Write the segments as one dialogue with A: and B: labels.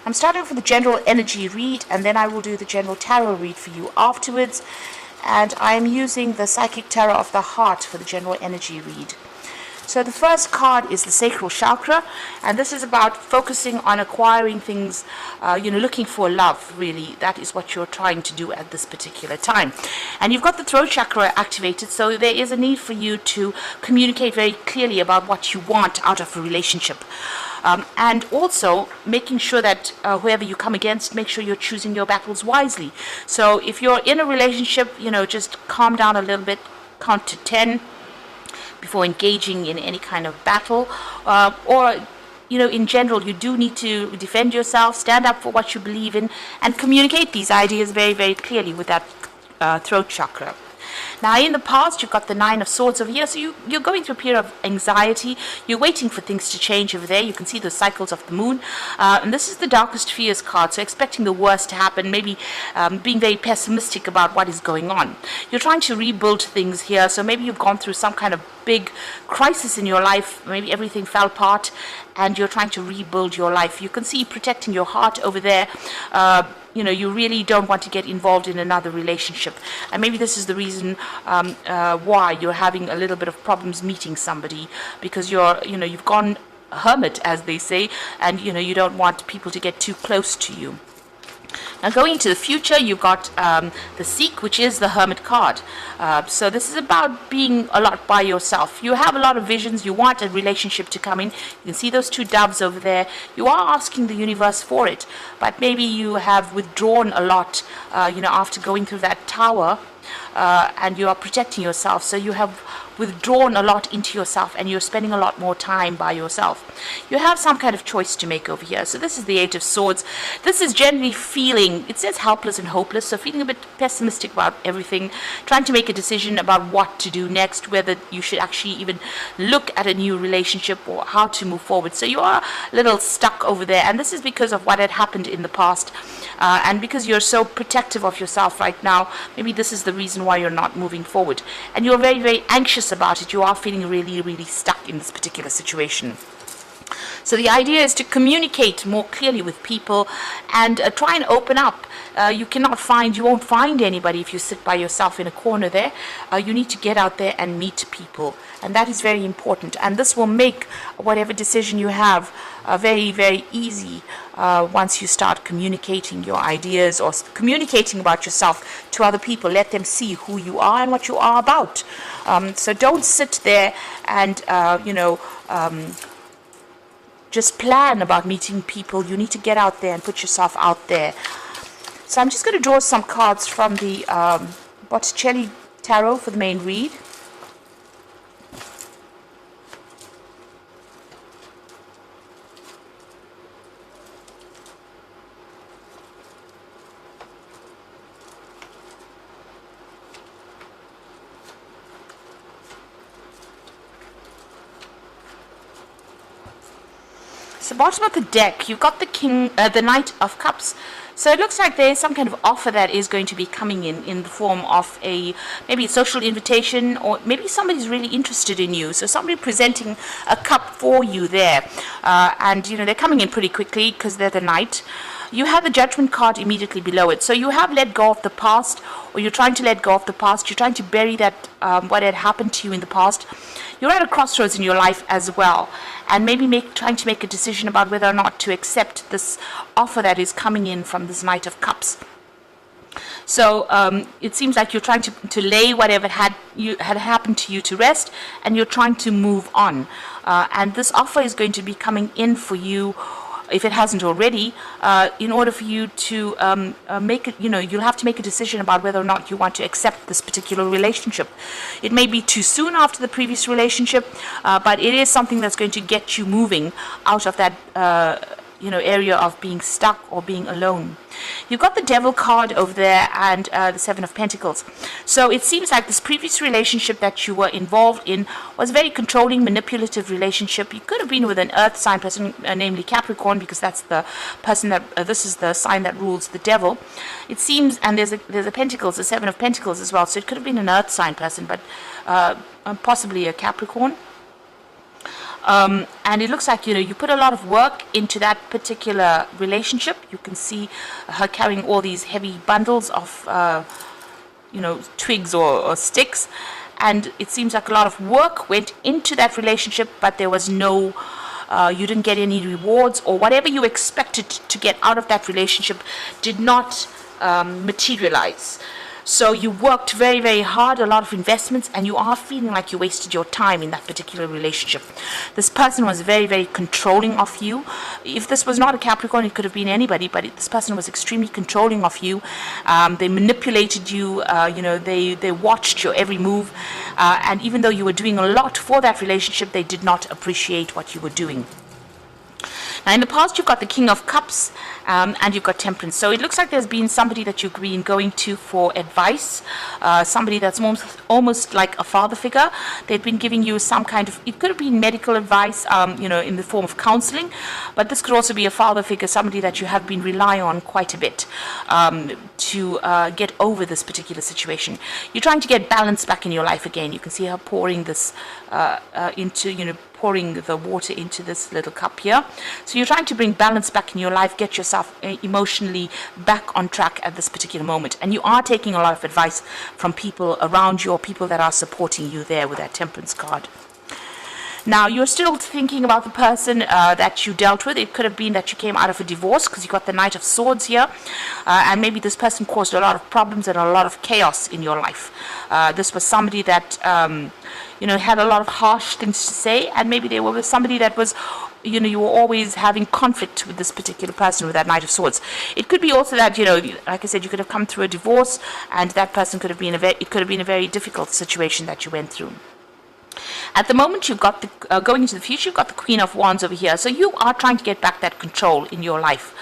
A: I'm starting off with the general energy read, and then I will do the general tarot read for you afterwards. And I'm using the Psychic Tarot of the Heart for the general energy read. So the first card is the sacral chakra, and this is about focusing on acquiring things, looking for love, really. That is what you're trying to do at this particular time. And you've got the throat chakra activated, so there is a need for you to communicate very clearly about what you want out of a relationship. And also making sure that whoever you come against, make sure you're choosing your battles wisely. So if you're in a relationship, just calm down a little bit, count to 10 before engaging in any kind of battle, or in general, you do need to defend yourself, stand up for what you believe in, and communicate these ideas very, very clearly with that throat chakra. Now, in the past, you've got the Nine of Swords over here, so you're going through a period of anxiety. You're waiting for things to change over there. You can see the cycles of the moon. And this is the Darkest Fears card, so expecting the worst to happen, maybe being very pessimistic about what is going on. You're trying to rebuild things here, so maybe you've gone through some kind of big crisis in your life. Maybe everything fell apart, and you're trying to rebuild your life. You can see protecting your heart over there. You really don't want to get involved in another relationship. And maybe this is the reason why you're having a little bit of problems meeting somebody, because you've gone hermit, as they say, and you don't want people to get too close to you. Now, going into the future, you've got the Seek, which is the Hermit card. So this is about being a lot by yourself. You have a lot of visions. You want a relationship to come in. You can see those two doves over there. You are asking the universe for it, but maybe you have withdrawn a lot, after going through that tower, and you are protecting yourself. So you have withdrawn a lot into yourself, and you're spending a lot more time by yourself. You have some kind of choice to make over here. So this is the Eight of Swords. This is generally feeling, it says helpless and hopeless, so feeling a bit pessimistic about everything, trying to make a decision about what to do next, whether you should actually even look at a new relationship or how to move forward. So you are a little stuck over there, and this is because of what had happened in the past, and because you're so protective of yourself right now. Maybe this is the reason why you're not moving forward, and you're very, very anxious about it. You are feeling really, really stuck in this particular situation. So the idea is to communicate more clearly with people and try and open up. You won't find anybody if you sit by yourself in a corner there. You need to get out there and meet people, and that is very important. And this will make whatever decision you have very, very easy once you start communicating your ideas or communicating about yourself to other people. Let them see who you are and what you are about. So don't sit there and just plan about meeting people. You need to get out there and put yourself out there. So I'm just going to draw some cards from the Botticelli Tarot for the main read. So bottom of the deck, you've got the Knight of Cups. So it looks like there is some kind of offer that is going to be coming in the form of maybe a social invitation, or maybe somebody's really interested in you. So somebody presenting a cup for you there, and they're coming in pretty quickly because they're the Knight. You have the Judgment card immediately below it. So you have let go of the past, or you're trying to let go of the past. You're trying to bury that what had happened to you in the past. You're at a crossroads in your life as well, and maybe trying to make a decision about whether or not to accept this offer that is coming in from this Knight of Cups. So it seems like you're trying to lay whatever had happened to you to rest, and you're trying to move on. And this offer is going to be coming in for you, if it hasn't already, in order for you to make it, you'll have to make a decision about whether or not you want to accept this particular relationship. It may be too soon after the previous relationship, but it is something that's going to get you moving out of that area of being stuck or being alone. You've got the Devil card over there and the Seven of Pentacles. So it seems like this previous relationship that you were involved in was a very controlling, manipulative relationship. You could have been with an earth sign person, namely Capricorn, because that's the person that this is the sign that rules the devil. It seems, and there's a Pentacles, the Seven of Pentacles as well. So it could have been an earth sign person, but possibly a Capricorn. And it looks like, you put a lot of work into that particular relationship. You can see her carrying all these heavy bundles of, twigs or sticks. And it seems like a lot of work went into that relationship, but there was no, you didn't get any rewards, or whatever you expected to get out of that relationship did not materialize. So you worked very, very hard, a lot of investments, and you are feeling like you wasted your time in that particular relationship. This person was very, very controlling of you. If this was not a Capricorn, it could have been anybody, but this person was extremely controlling of you. They manipulated you, they watched your every move, and even though you were doing a lot for that relationship, they did not appreciate what you were doing. Now, in the past, you've got the King of Cups and you've got Temperance. So it looks like there's been somebody that you've been going to for advice, somebody that's almost like a father figure. They've been giving you some kind of, it could have been medical advice, in the form of counseling, but this could also be a father figure, somebody that you have been relying on quite a bit to get over this particular situation. You're trying to get balance back in your life again. You can see her pouring this pouring the water into this little cup here. So you're trying to bring balance back in your life, get yourself emotionally back on track at this particular moment. And you are taking a lot of advice from people around you, or people that are supporting you there with that Temperance card. Now, you're still thinking about the person that you dealt with. It could have been that you came out of a divorce, because you got the Knight of Swords here. And maybe this person caused a lot of problems and a lot of chaos in your life. This was somebody that, had a lot of harsh things to say. And maybe they were with somebody that was, you were always having conflict with this particular person with that Knight of Swords. It could be also that, like I said, you could have come through a divorce, and that person could have been it could have been a very difficult situation that you went through. At the moment, you've got the going into the future, you've got the Queen of Wands over here. So you are trying to get back that control in your life.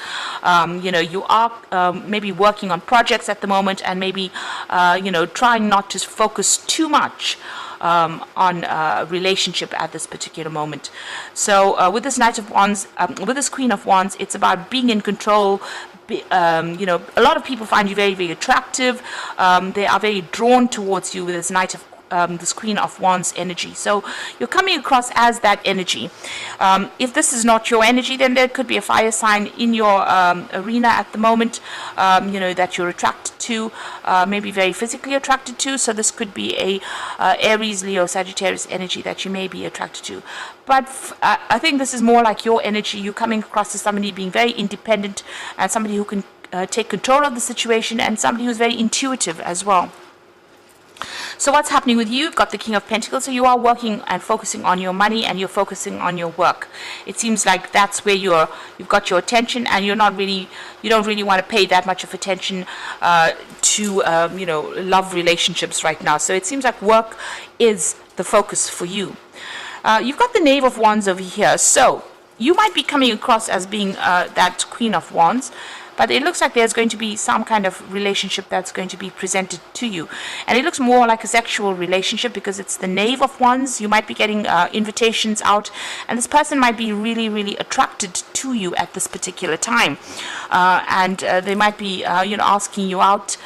A: You are maybe working on projects at the moment, and maybe trying not to focus too much on a relationship at this particular moment. So with this Knight of Wands, with this Queen of Wands, it's about being in control. A lot of people find you very, very attractive. They are very drawn towards you with this this Queen of Wands energy. So you're coming across as that energy. If this is not your energy, then there could be a fire sign in your arena at the moment, that you're attracted to, maybe very physically attracted to. So this could be a Aries, Leo, Sagittarius energy that you may be attracted to. But I think this is more like your energy. You're coming across as somebody being very independent, and somebody who can take control of the situation, and somebody who's very intuitive as well. So what's happening with you? You've got the King of Pentacles, so you are working and focusing on your money, and you're focusing on your work. It seems like that's where you've got your attention, and you don't really want to pay that much of attention to love relationships right now. So it seems like work is the focus for you. You've got the Knave of Wands over here, so you might be coming across as being that Queen of Wands. But it looks like there's going to be some kind of relationship that's going to be presented to you. And it looks more like a sexual relationship, because it's the Knave of Wands. You might be getting invitations out, and this person might be really, really attracted to you at this particular time. And they might be, asking you out.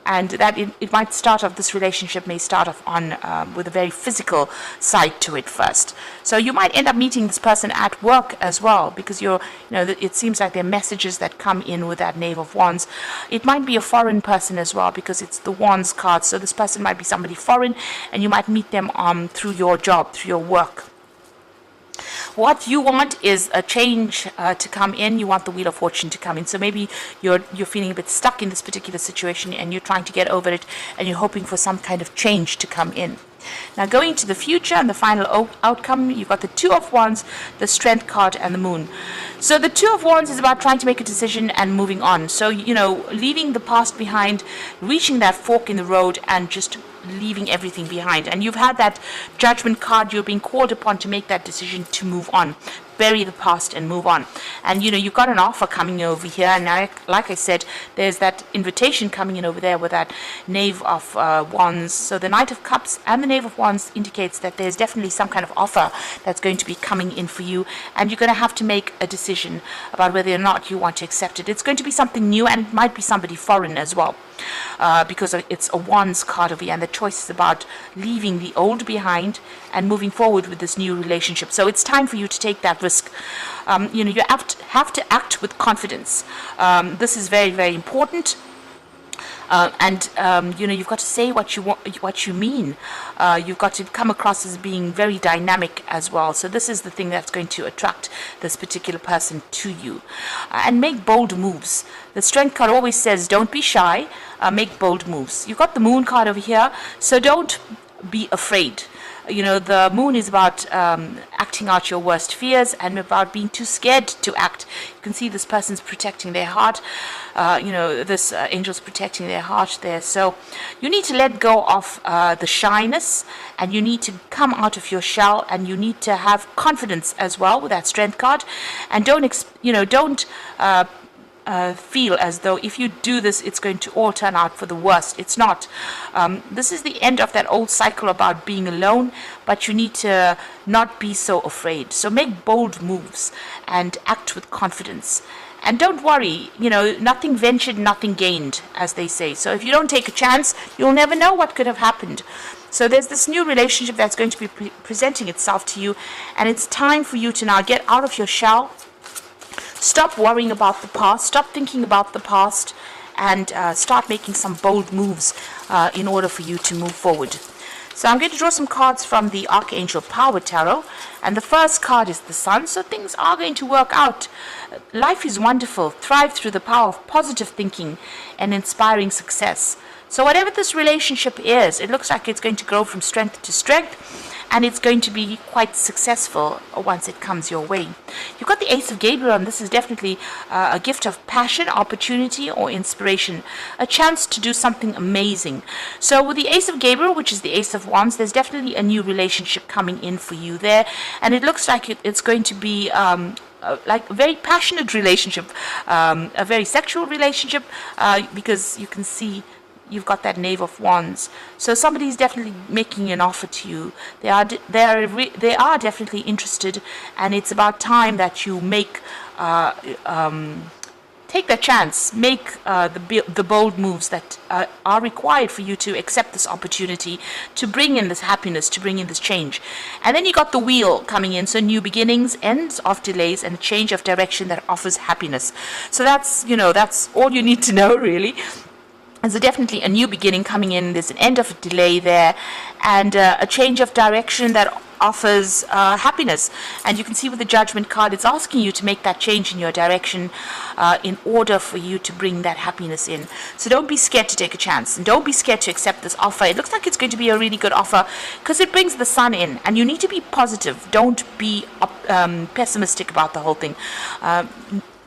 A: And that it might start off, this relationship may start off on with a very physical side to it first. So you might end up meeting this person at work as well, because it seems like there are messages that come in with that Knave of Wands. It might be a foreign person as well, because it's the Wands card. So this person might be somebody foreign, and you might meet them through your job, through your work. What you want is a change to come in. You want the Wheel of Fortune to come in. So maybe you're feeling a bit stuck in this particular situation, and you're trying to get over it, and you're hoping for some kind of change to come in. Now, going to the future and the final outcome, you've got the Two of Wands, the Strength card, and the Moon. So the Two of Wands is about trying to make a decision and moving on. So, leaving the past behind, reaching that fork in the road, and just leaving everything behind. And you've had that Judgment card. You're being called upon to make that decision to move on. Bury the past and move on. And you've got an offer coming over here, and like I said, there's that invitation coming in over there with that Knave of Wands. So the Knight of Cups and the Knave of Wands indicates that there's definitely some kind of offer that's going to be coming in for you, and you're going to have to make a decision about whether or not you want to accept it. It's going to be something new, and it might be somebody foreign as well. because it's a Wands card over here, and the choice is about leaving the old behind and moving forward with this new relationship. So it's time for you to take that risk. You have to act with confidence. This is very, very important. You've got to say what you want, what you mean. You've got to come across as being very dynamic as well. So this is the thing that's going to attract this particular person to you. And make bold moves. The Strength card always says, don't be shy, make bold moves. You've got the Moon card over here, so don't be afraid. The Moon is about acting out your worst fears and about being too scared to act. You can see this person's protecting their heart. This angel's protecting their heart there. So you need to let go of the shyness, and you need to come out of your shell, and you need to have confidence as well with that Strength card. And don't feel as though if you do this, it's going to all turn out for the worst. It's not. This is the end of that old cycle about being alone, but you need to not be so afraid. So make bold moves and act with confidence. And don't worry, nothing ventured, nothing gained, as they say. So if you don't take a chance, you'll never know what could have happened. So there's this new relationship that's going to be presenting itself to you, and it's time for you to now get out of your shell. Stop worrying about the past, stop thinking about the past, and start making some bold moves in order for you to move forward. So I'm going to draw some cards from the Archangel Power Tarot, and the first card is the Sun. So things are going to work out. Life is wonderful. Thrive through the power of positive thinking and inspiring success. So whatever this relationship is, it looks like it's going to grow from strength to strength, and it's going to be quite successful once it comes your way. You've got the Ace of Gabriel, and this is definitely a gift of passion, opportunity, or inspiration, a chance to do something amazing. So with the Ace of Gabriel, which is the Ace of Wands, there's definitely a new relationship coming in for you there, and it looks like it's going to be like a very passionate relationship, a very sexual relationship, because you can see you've got that Knave of Wands. So somebody's definitely making an offer to you. They are definitely interested, and it's about time that you make take that chance, make the bold moves that are required for you to accept this opportunity, to bring in this happiness, to bring in this change. And then you got the Wheel coming in, so new beginnings, ends of delays, and a change of direction that offers happiness. So that's all you need to know, really. There's definitely a new beginning coming in. There's an end of a delay there, and a change of direction that offers happiness. And you can see with the Judgment card, it's asking you to make that change in your direction in order for you to bring that happiness in. So don't be scared to take a chance, and don't be scared to accept this offer. It looks like it's going to be a really good offer because it brings the Sun in, and you need to be positive. Don't be pessimistic about the whole thing.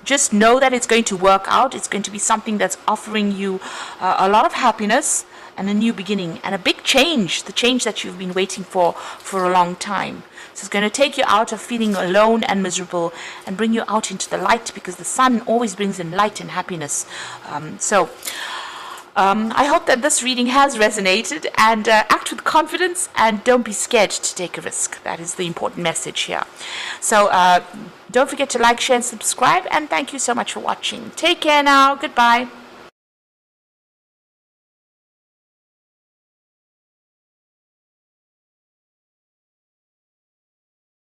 A: Just know that it's going to work out. It's going to be something that's offering you a lot of happiness and a new beginning and a big change, the change that you've been waiting for a long time. So it's going to take you out of feeling alone and miserable and bring you out into the light, because the Sun always brings in light and happiness. I hope that this reading has resonated, and act with confidence and don't be scared to take a risk. That is the important message here. So don't forget to like, share, and subscribe, and thank you so much for watching. Take care now. Goodbye.